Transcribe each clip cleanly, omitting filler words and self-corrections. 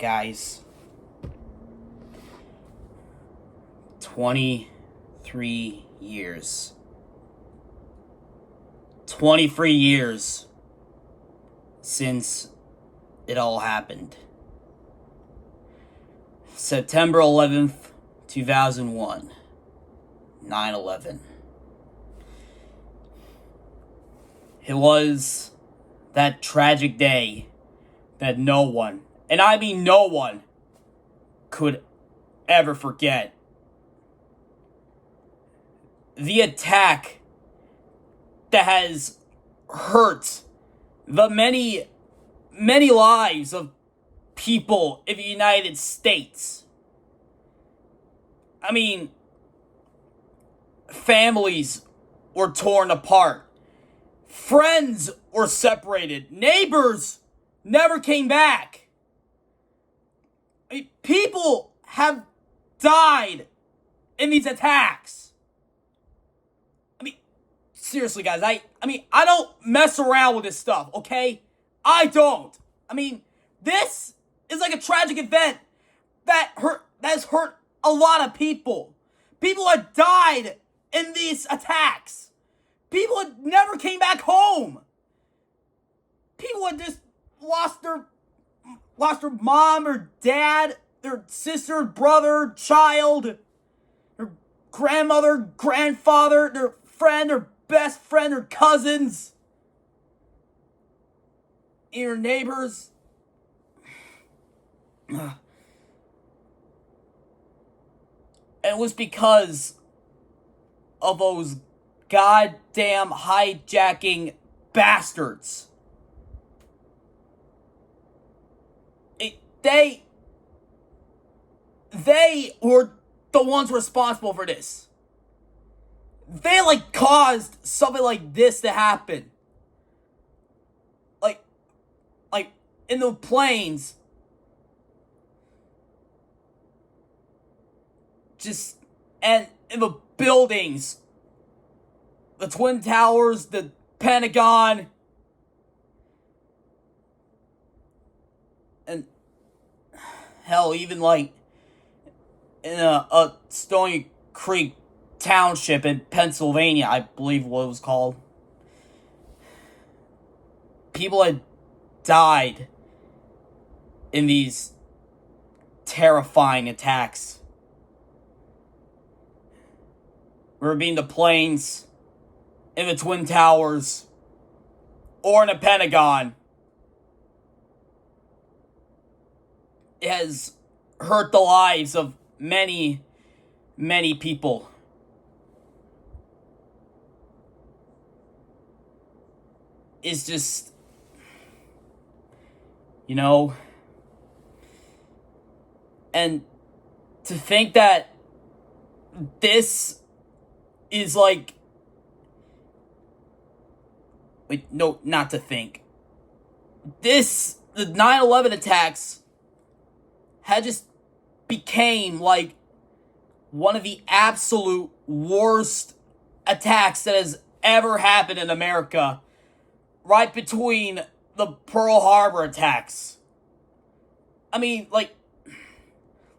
Guys, 23 years. 23 years since it all happened. September 11th, 2001. 9/11. It was that tragic day that no one, and I mean no one, could ever forget. The attack that has hurt the many lives of people in the United States. I mean, families were torn apart. Friends were separated. Neighbors never came back. I mean, people have died in these attacks. I mean, seriously, guys, I don't mess around with this stuff, okay? I don't. I mean, this is like a tragic event that has hurt a lot of people. People have died in these attacks. People had never came back home. People had just lost their mom or dad, their sister, brother, child, their grandmother, grandfather, their friend, their best friend, their cousins, and your neighbors. And it was because of those goddamn hijacking bastards. They were the ones responsible for this. They caused something like this to happen. Like in the planes. And in the buildings, the Twin Towers, the Pentagon, and hell, even in a Stony Creek Township in Pennsylvania, I believe what it was called. People had died in these terrifying attacks. Whether it be in the planes, in the Twin Towers, or in the Pentagon. It has hurt the lives of many people. It's just, and to think that this is not to think. The 9/11 attacks had just became one of the absolute worst attacks that has ever happened in America, right between the Pearl Harbor attacks. I mean,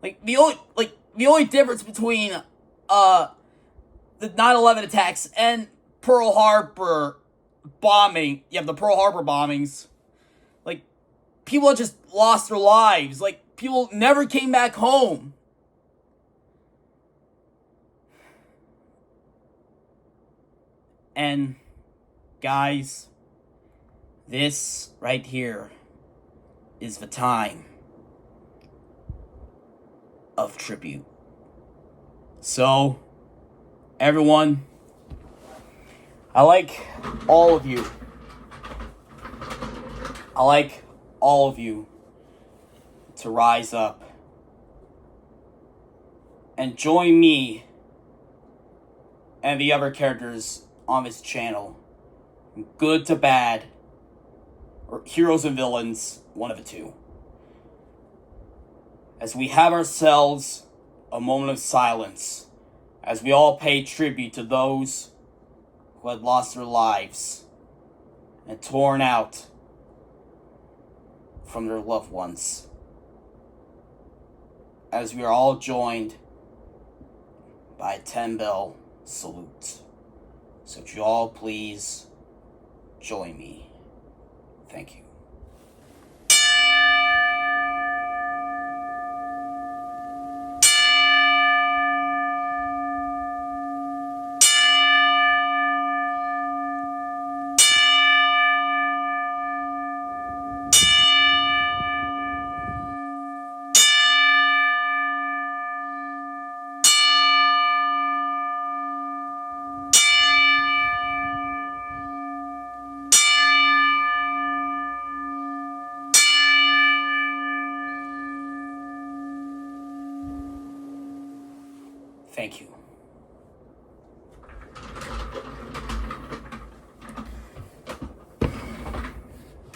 the only difference between the 9/11 attacks and Pearl Harbor bombing, the Pearl Harbor bombings, people had just lost their lives. People never came back home. And, guys, this right here is the time of tribute. So, everyone, I like all of you. I like all of you to rise up and join me and the other characters on this channel, good to bad, or heroes and villains, one of the two, as we have ourselves a moment of silence, as we all pay tribute to those who had lost their lives and torn out from their loved ones. as we are all joined by a 10-bell salute. So would you all please join me? Thank you. Thank you.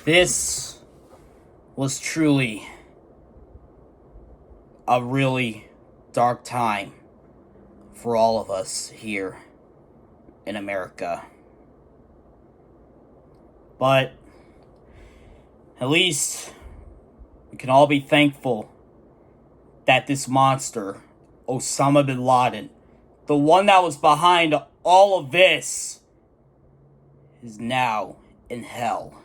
This was truly a really dark time for all of us here in America. But at least we can all be thankful that this monster, Osama bin Laden, the one that was behind all of this, is now in hell.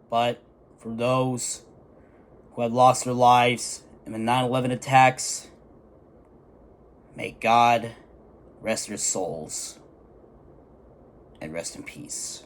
But for those who had lost their lives in the 9/11 attacks, may God rest their souls and rest in peace.